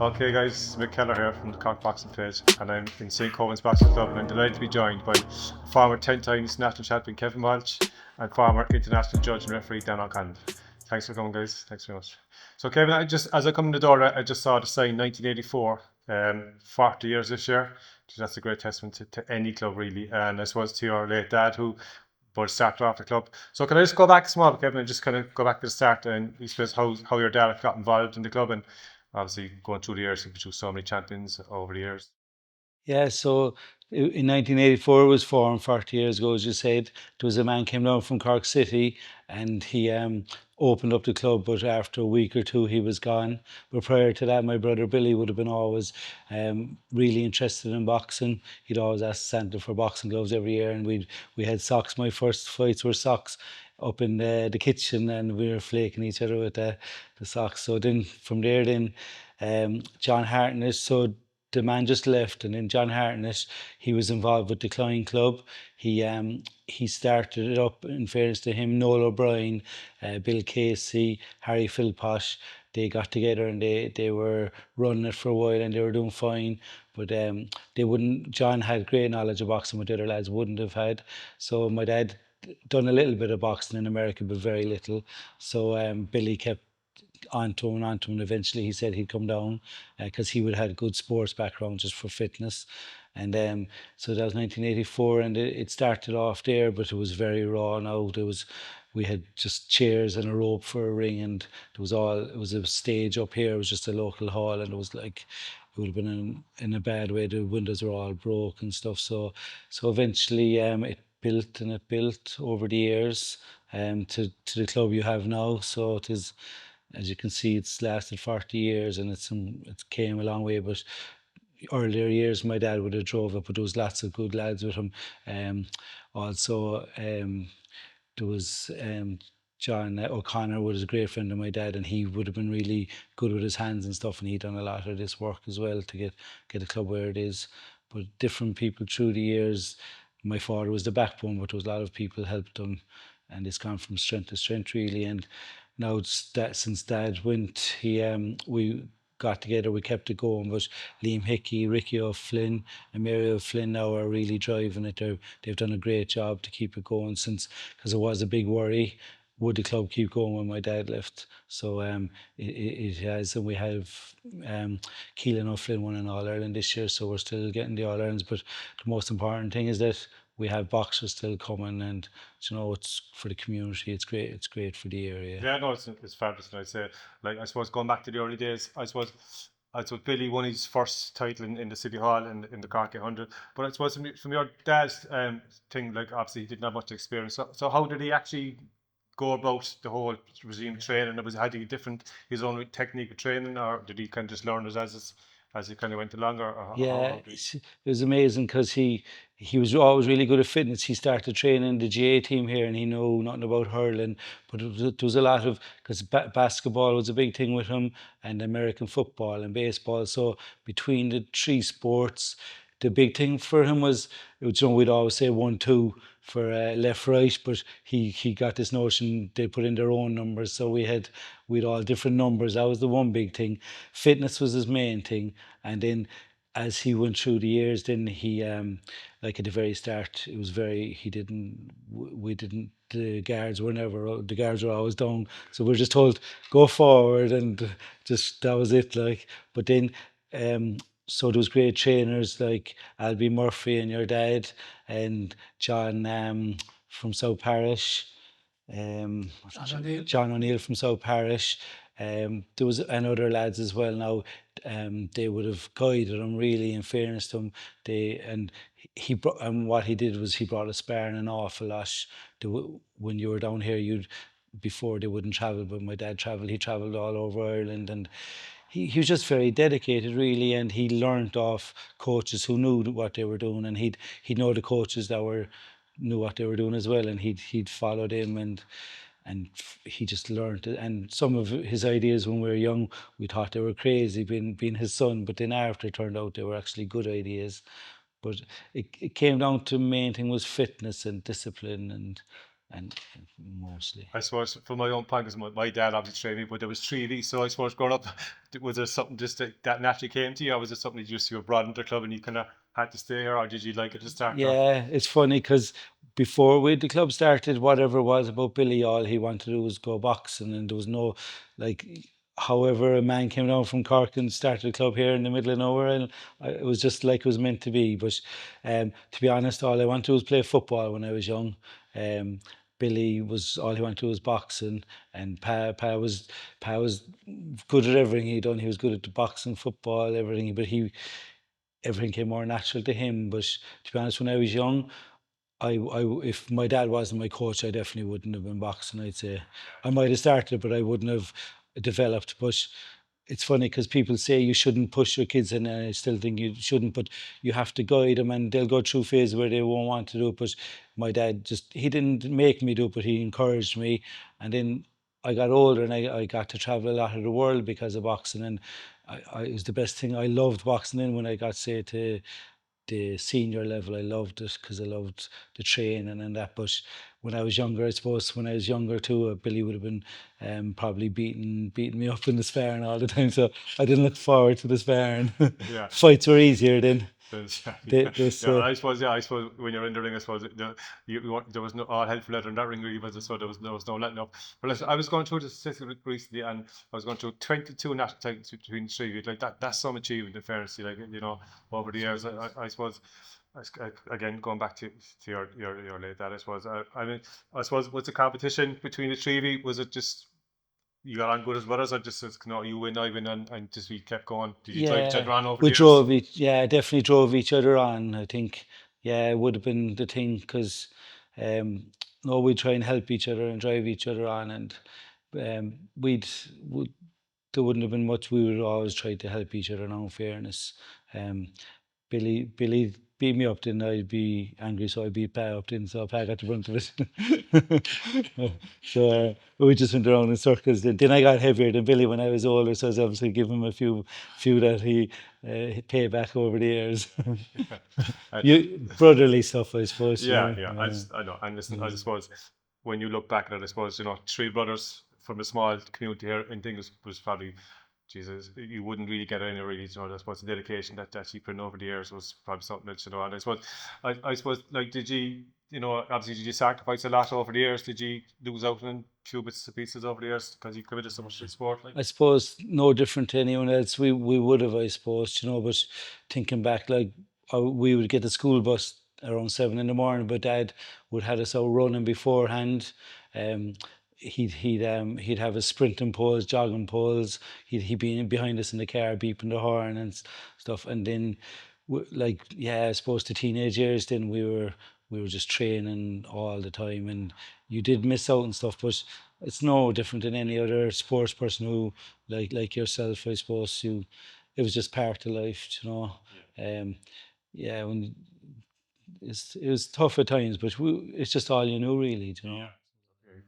Okay guys, Mick Kelleher here from the Cork Boxing page, and I'm in St. Coven's Boxing Club, and I'm delighted to be joined by former 10 times national champion Kevin Walsh and former international judge and referee Dan O'Connell. Thanks for coming guys, thanks very much. So Kevin, as I come in the door, I just saw the sign 1984, 40 years this year. That's a great testament to any club really, and I suppose to your late dad who both started off the club. So can I just go back small, Kevin, and just kind of go back to the start and explain how your dad got involved in the club, and obviously going through the years, you've been through so many champions over the years. Yeah, so in 1984 it was formed 40 years ago, as you said. There was a man came down from Cork City and he opened up the club, but after a week or two he was gone. But prior to that, my brother Billy would have been always really interested in boxing. He'd always ask Santa for boxing gloves every year, and we had socks. My first fights were socks up in the kitchen, and we were flaking each other with the socks. So then from there, John Hartnett, so the man just left, and then John Hartnett, he was involved with the Klein Club. He started it up, in fairness to him. Noel O'Brien, Bill Casey, Harry Philposh, they got together and they were running it for a while and they were doing fine. But they wouldn't. John had great knowledge of boxing, but the other lads wouldn't have had. So my dad done a little bit of boxing in America, but very little. So Billy kept onto him. Eventually, he said he'd come down because he would have had a good sports background just for fitness. And so that was 1984, and it started off there, but it was very raw. Now we had just chairs and a rope for a ring, and it was a stage up here. It was just a local hall, and it was like it would have been in a bad way. The windows were all broke and stuff. So eventually, it built over the years to the club you have now. So it is, as you can see, it's lasted 40 years and it came a long way. But earlier years, my dad would have drove it, but there was lots of good lads with him. Also, there was John O'Connor was a great friend of my dad, and he would have been really good with his hands and stuff, and he'd done a lot of this work as well to get the club where it is. But different people through the years. My father was the backbone, but there was a lot of people helped him, and it's gone from strength to strength really. And now since Dad went, we got together, we kept it going. But Liam Hickey, Ricky O'Flynn, and Mary O'Flynn now are really driving it. They've done a great job to keep it going since, because it was a big worry. Would the club keep going when my dad left? So it has, and we have Keelan O'Flynn won an All Ireland this year, so we're still getting the All Irelands. But the most important thing is that we have boxers still coming, and it's for the community. It's great. It's great for the area. Yeah, no, it's fabulous. And I say, like, I suppose going back to the early days, I suppose Billy won his first title in the City Hall in the Cork 800. But I suppose from your dad's thing, like, obviously he didn't have much experience. So how did he actually go about the whole regime training? Had he his own technique of training, or did he kind of just learn it as he kind of went along, or Yeah, how did he? it was amazing because he was always really good at fitness. He started training the GA team here, and he knew nothing about hurling. But there was a lot of, because basketball was a big thing with him, and American football and baseball. So between the three sports, the big thing for him was, we'd always say 1-2 for left right, but he got this notion they put in their own numbers, so we'd all different numbers. That was the one big thing. Fitness was his main thing, and then as he went through the years, then he like at the very start, it was very he didn't we didn't the guards were never the guards were always down, so we are just told go forward, and just that was it, like. But then so there was great trainers like Albie Murphy and your dad, and John from South Parish, John O'Neill from South Parish. There was and other lads as well. Now they would have guided him really. In fairness to him, and what he did was he brought a sparring an awful lot. When you were down here, before they wouldn't travel, but my dad travelled. He travelled all over Ireland, and he was just very dedicated, really, and he learnt off coaches who knew what they were doing, and he'd know the coaches that knew what they were doing as well, and he'd followed him, and he just learned it. And some of his ideas when we were young, we thought they were crazy, being his son, but then after it turned out they were actually good ideas. But it came down to main thing was fitness and discipline, and mostly. I suppose from my own point, because my dad obviously trained me, but there was 3D. So I suppose growing up, was there something just that naturally came to you, or was it something that you were brought into the club and you kind of had to stay here, or did you like it to start? Or? Yeah, it's funny because before the club started, whatever it was about Billy, all he wanted to do was go boxing, and there was no like. However, a man came down from Cork and started a club here in the middle of nowhere, and it was just like it was meant to be. But to be honest, all I wanted to do was play football when I was young. Um, Billy was all he wanted to do was boxing, and Pa was good at everything he done. He was good at the boxing, football, everything. But everything came more natural to him. But to be honest, when I was young, if my dad wasn't my coach, I definitely wouldn't have been boxing. I'd say I might have started, but I wouldn't have developed. But it's funny because people say you shouldn't push your kids in, and I still think you shouldn't. But you have to guide them, and they'll go through phases where they won't want to do it. But my dad he didn't make me do it, but he encouraged me. And then I got older, and I got to travel a lot of the world because of boxing, and it was the best thing. I loved boxing. Then when I got say to the senior level, I loved it because I loved the training and that. But when I was younger, I suppose when I was younger too, Billy would have been probably beating me up in the sparring all the time. So I didn't look forward to the sparring. Yeah. Fights were easier then. I suppose when you're in the ring, I suppose there was no all hell for leather in that ring really, was it? So there was no letting up. But listen, I was going through the statistics recently, and I was going through 22 national titles between the three. Like that's some achievement in fairness, like over the years. I suppose. Again, going back to your late dad, I suppose. I mean, I suppose was the competition between the three of you? Was it just you got on good as brothers, or just you win, I win, and just we kept going? Did you drive each other on over the years? Definitely drove each other on. I think, it would have been the thing because, no, we'd try and help each other and drive each other on, and um, we'd, would there wouldn't have been much. We would always try to help each other. In all fairness, um, Billy beat me up, then I'd be angry, so I beat Pa up, then so Pa got the brunt of it. So we just went around in circles. Then I got heavier than Billy when I was older, so I was obviously give him a few that he paid back over the years. Brotherly stuff, I suppose. Yeah. I know. And listen, I suppose when you look back at it, I suppose three brothers from a small community here in things was probably. Jesus, you wouldn't really get any really, I suppose the dedication that you put in over the years was probably something else, and I suppose, like, did you, obviously, did you sacrifice a lot over the years? Did you lose out on few bits and pieces over the years because you committed so much to the sport? Like, I suppose no different to anyone else. We would have, I suppose, but thinking back, like we would get the school bus around 7 in the morning, but Dad would have us out running beforehand. Um, he'd have his sprinting poles, jogging poles. He'd be behind us in the car, beeping the horn and stuff. And then, I suppose the teenage years, then we were just training all the time, and you did miss out and stuff, but it's no different than any other sports person who, like yourself, I suppose. It was just part of life. Um, when it was tough at times, but it's just all you knew, really. Yeah.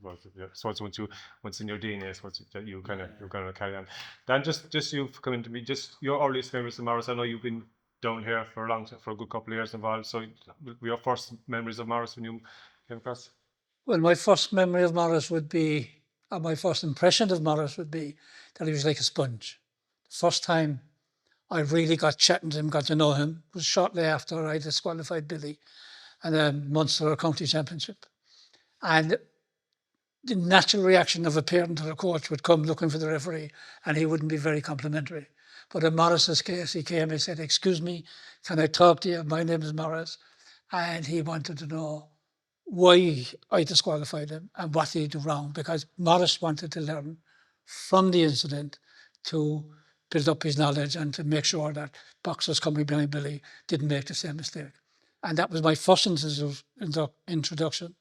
Well, yeah. So it's once in your DNA, so that you kind of carry on. Then just you coming to me, just your earliest memories of Morris. I know you've been down here for a good couple of years involved. So your first memories of Morris when you came across? Well, my first memory of Morris would be, or my first impression of Morris would be that he was like a sponge. The first time I really got chatting to him, got to know him, was shortly after I disqualified Billy and a Munster County Championship. And the natural reaction of a parent or a coach would come looking for the referee, and he wouldn't be very complimentary. But in Morris's case, he came and said, "Excuse me, can I talk to you? My name is Morris." And he wanted to know why I disqualified him and what did he do wrong, because Morris wanted to learn from the incident to build up his knowledge and to make sure that boxers coming behind Billy didn't make the same mistake. And that was my first introduction.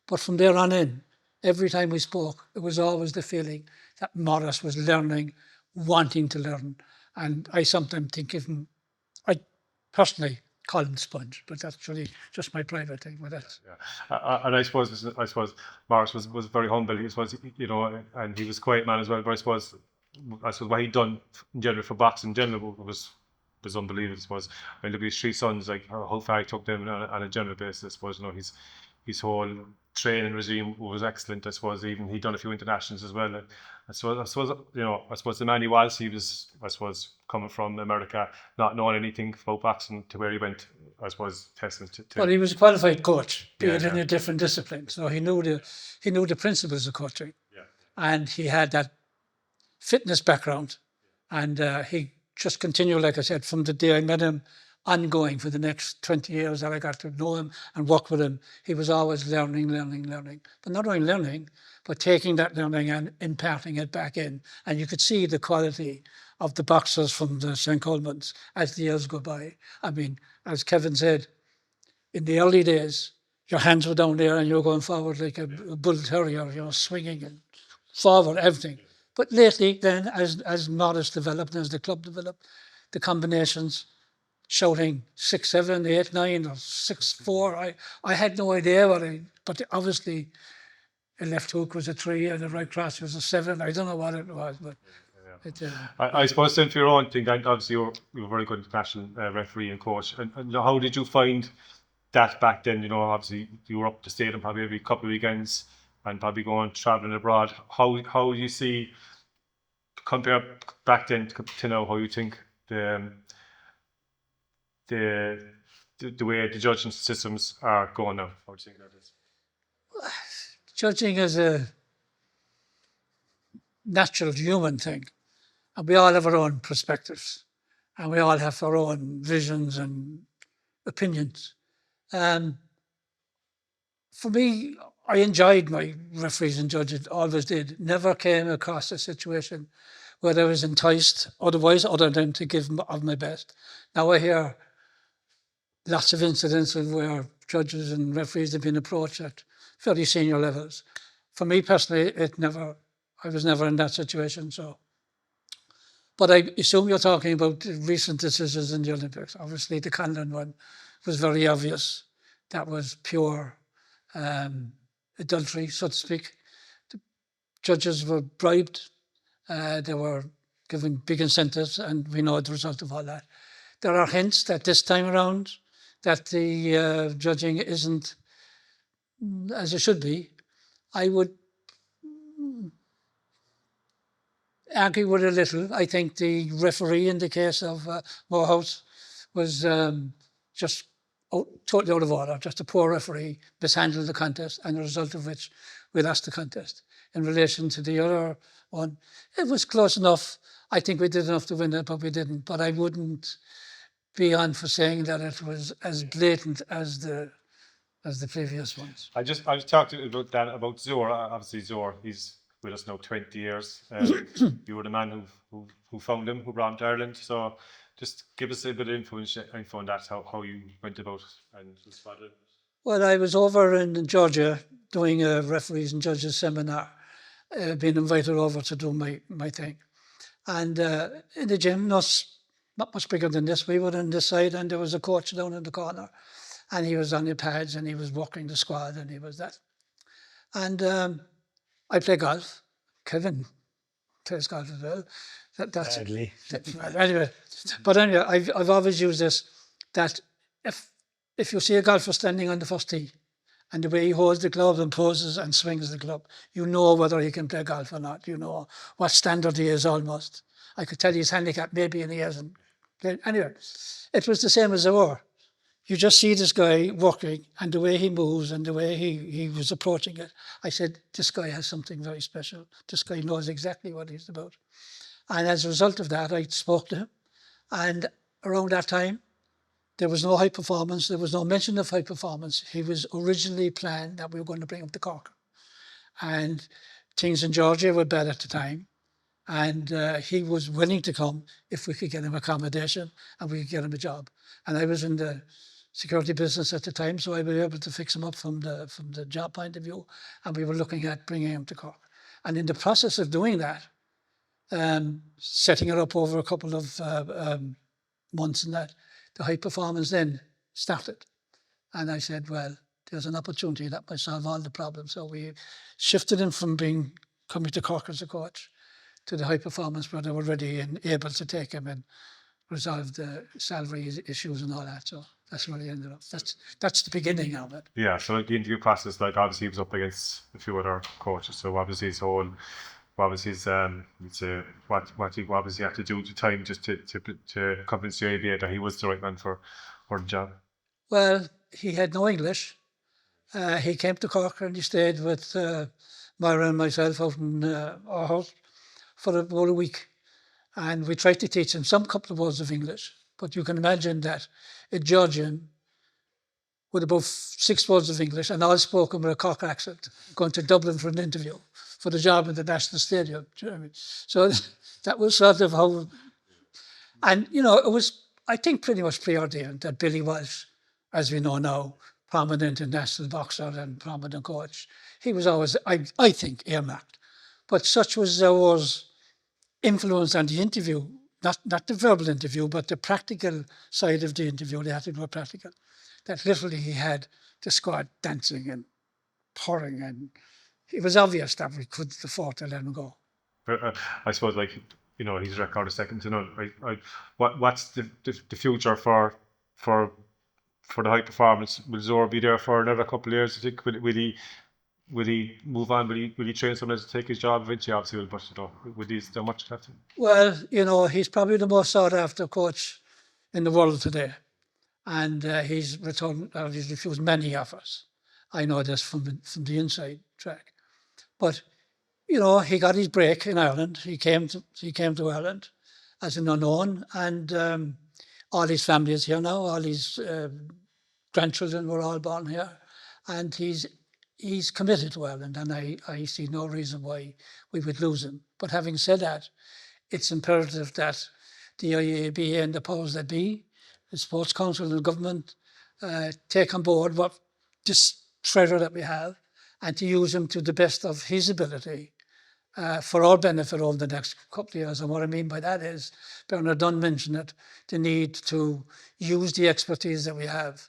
But from there on in, every time we spoke, it was always the feeling that Morris was learning, wanting to learn. And I sometimes think of him, I personally call him Sponge, but that's really just my private thing with that. Yeah. And I suppose Morris was very humble. He was, and he was a quiet man as well. But I suppose what he'd done in general for boxing in general was unbelievable. I suppose. I mean, look at his three sons, like how far he took them on a general basis. I suppose he's his whole training regime was excellent. I suppose even he'd done a few internationals as well. I suppose the man he was coming from America, not knowing anything about boxing to where he went. I suppose testament to. Well, he was a qualified coach, be it in Yeah. a different discipline. So he knew the principles of coaching, Yeah. and he had that fitness background, and he just continued, like I said, from the day I met him, ongoing for the next 20 years that I got to know him and work with him. He was always learning. But not only learning, but taking that learning and imparting it back in. And you could see the quality of the boxers from the St. Coleman's as the years go by. I mean, as Kevin said, in the early days, your hands were down there and you were going forward like a bull terrier, swinging and forward, everything. But lately, then, as Morris developed and as the club developed, the combinations, shouting 6, 7, 8, 9, or 6, 4. I had no idea but obviously a left hook was a 3 and a right cross was a 7. I don't know what it was, but I suppose then for your own thing, then obviously you were a very good international referee and coach. And how did you find that back then? Obviously you were up to stadium probably every couple of weekends and probably going traveling abroad. How do you see, compare back then to now, how you think the way the judging systems are going now? How do you think that is? Judging is a natural human thing, and we all have our own perspectives, and we all have our own visions and opinions. For me, I enjoyed my referees and judges, always did. Never came across a situation where I was enticed otherwise, other than to give of my best. Now I hear lots of incidents where judges and referees have been approached at fairly senior levels. For me personally, I was never in that situation. So, but I assume you're talking about recent decisions in the Olympics. Obviously, the Conlon one was very obvious. That was pure adultery, so to speak. The judges were bribed. They were given big incentives, and we know the result of all that. There are hints that this time around that the judging isn't as it should be. I would argue with a little. I think the referee in the case of Morehouse was just totally out of order, just a poor referee, mishandled the contest, and the result of which we lost the contest. In relation to the other one, it was close enough. I think we did enough to win it, but we didn't. But I wouldn't be on for saying that it was as blatant as the previous ones. I was talking about that, about Zaur. Obviously, Zaur, he's with us now 20 years. You were the man who found him, who brought him to Ireland. So just give us a bit of info on that, how you went about it and spotted. Well, I was over in Georgia doing a referees and judges seminar, being invited over to do my thing. And in the gym, not much bigger than this, we were on this side, and there was a coach down in the corner, and he was on the pads, and he was walking the squad, and he was that. And I play golf. Kevin plays golf as well. That's Sadly. Anyway, I've always used this, that if you see a golfer standing on the first tee, and the way he holds the club and poses and swings the club, you know whether he can play golf or not. You know what standard he is almost. I could tell you his handicap maybe, and he hasn't played. Anyway, it was the same as Zaur. You just see this guy working, and the way he moves and the way he was approaching it. I said, this guy has something very special. This guy knows exactly what he's about. And as a result of that, I spoke to him. And around that time, there was no high performance. There was no mention of high performance. He was originally planned that we were going to bring him to Cork. And things in Georgia were bad at the time. And he was willing to come if we could get him accommodation and we could get him a job. And I was in the security business at the time, so I was able to fix him up from the job point of view. And we were looking at bringing him to Cork. And in the process of doing that, setting it up over a couple of months and that, the high performance then started. And I said, well, there's an opportunity that might solve all the problems. So we shifted him from coming to Cork as a coach to the high performance where they were ready and able to take him and resolve the salary issues and all that. So That's where he ended up. That's the beginning of it. Yeah, so like the interview process, like obviously he was up against a few other coaches, so obviously his whole, obviously his it's what he obviously had to do at the time just to convince the ABA that he was the right man for the job. Well, he had no English. He came to Cork and he stayed with Myra and myself out in our house for about a week. And we tried to teach him some couple of words of English. But you can imagine that a Georgian with about 6 words of English and all spoken with a Cork accent going to Dublin for an interview for the job in the National Stadium. Do you know what I mean? So that was sort of how... And, you know, it was, I think, pretty much preordained that Billy Walsh, as we know now, prominent international boxer and prominent coach, he was always, I think, earmarked. But such was Zaur's influence on the interview, not the verbal interview, but the practical side of the interview. They had to go practical. That literally he had the squad dancing and pouring, and it was obvious that we couldn't afford to let him go. But I suppose, like, you know, his record is second to none. Right? What's the future for the high performance? Will Zaur be there for another couple of years? I think will he move on? Will he train someone else to take his job eventually? Obviously, but you know, would he still much left? Well, you know, he's probably the most sought after coach in the world today, and he's returned. He's refused many offers. I know this from the inside track, but you know, he got his break in Ireland. He came to Ireland as an unknown, and all his family is here now. All his grandchildren were all born here, and he's committed to Ireland, and I see no reason why we would lose him. But having said that, it's imperative that the IABA and the powers that be, the Sports Council and the government, take on board what this treasure that we have and to use him to the best of his ability for our benefit over the next couple of years. And what I mean by that is, Bernard Dunn mentioned it, the need to use the expertise that we have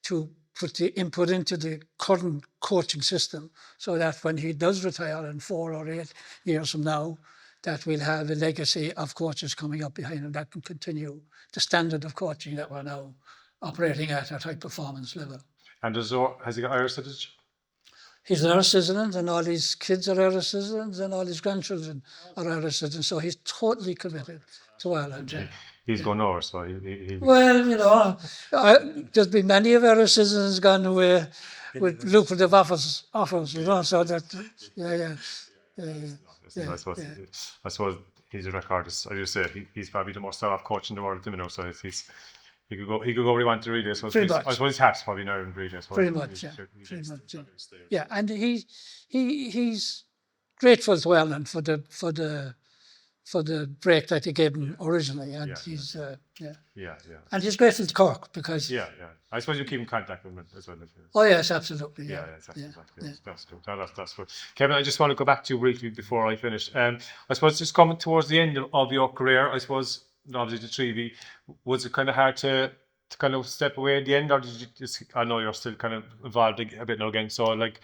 to put the input into the current coaching system so that when he does retire in 4 or 8 years from now, that we'll have a legacy of coaches coming up behind him that can continue the standard of coaching that we're now operating at high performance level. And Zaur, has he got Irish citizenship? He's an Irish citizen, and all his kids are Irish citizens, and all his grandchildren are Irish citizens. So he's totally committed to Ireland. Yeah. He's gone over, so he... Well, you know, there's been many of Irish citizens gone away with lucrative offers, you know, so that, yeah. I suppose his record is, as you say, he's probably the most sought coach in the world, you know, so he could go where he wanted to really. I suppose his heart's probably in Ireland, really. Pretty much, yeah. Yeah, and he's grateful to Ireland for the break that he gave him originally, and he's and he's grateful to Cork because I suppose you keep in contact with him as well. Oh yes, absolutely. That's good. That's good. Kevin, I just want to go back to you briefly before I finish. I suppose just coming towards the end of your career, I suppose obviously the 3V, was it kind of hard to kind of step away at the end, or did you just? I know you're still kind of involved a bit now again. So like,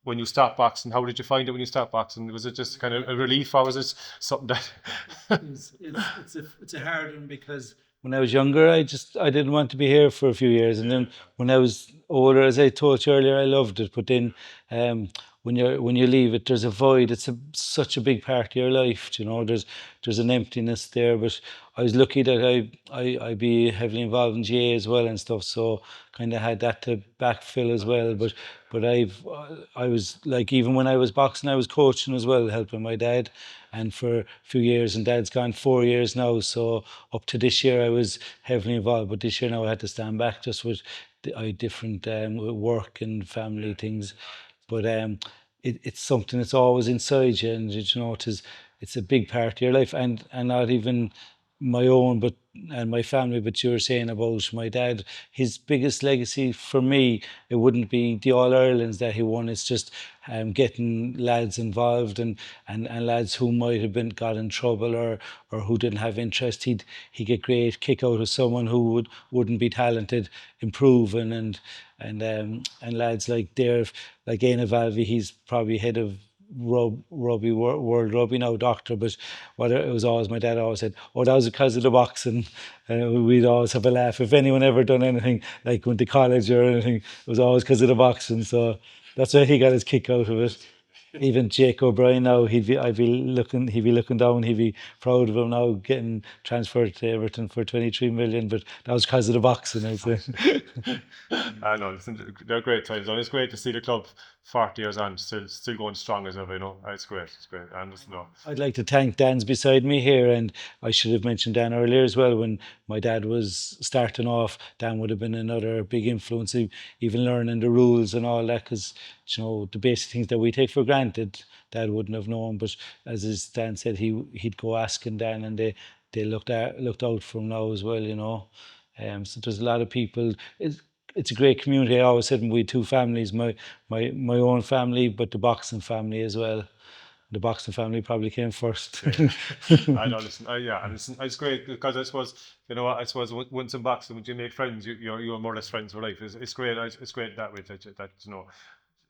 when you stopped boxing, how did you find it when you stopped boxing? Was it just kind of a relief, or was it something that? It's a hard one because when I was younger, I didn't want to be here for a few years, and then when I was older, as I told you earlier, I loved it. But then when you leave it, there's a void. It's such a big part of your life, you know. There's an emptiness there. But I was lucky that I'd be heavily involved in GA as well and stuff, so kind of had that to backfill as well. But I was like, even when I was boxing, I was coaching as well, helping my dad, and for a few years, and Dad's gone 4 years now, so up to this year I was heavily involved, but this year now I had to stand back just with different work and family things. But it's something that's always inside you, and you know, it's a big part of your life, and not even my own, and my family. But you were saying about my dad, his biggest legacy for me, it wouldn't be the All-Irelands that he won. It's just getting lads involved and lads who might have got in trouble or who didn't have interest. He'd get great kick out of someone who wouldn't be talented, improving, and lads like Dave, like Éanna Valvey, he's probably head of World Rugby now doctor, but what it was always, my dad always said, oh, that was because of the boxing. We'd always have a laugh. If anyone ever done anything, like went to college or anything, it was always because of the boxing. So that's why he got his kick out of it. Even Jake O'Brien now, he'd be looking down, he'd be proud of him now getting transferred to Everton for 23 million, but that was because of the boxing, I'd say. I know, they're great times, and it's great to see the club 40 years on, still going strong as ever, you know. It's great, and just, you know. I'd like to thank Dan's beside me here, and I should have mentioned Dan earlier as well. When my dad was starting off, Dan would have been another big influence, even learning the rules and all that, because, you know, the basic things that we take for granted, Dad wouldn't have known. But as Dan said, he'd go asking Dan, and they looked out for him now as well, you know. So there's a lot of people. It's a great community. I always said we had two families, my own family, but the boxing family as well. The boxing family probably came first. I know, listen, yeah, and it's great because I suppose, you know, I suppose once in boxing, when you make friends, you're more or less friends for life. It's great. It's great that way. That, you know,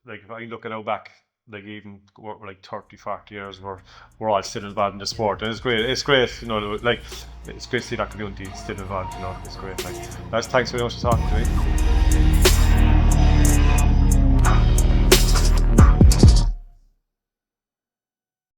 like if I look at now back, like even we're like 30, 40 years, we're all still involved in the sport, and it's great. It's great, you know, like it's great to see that community still involved. You know, it's great. Like, thanks very much for talking to me.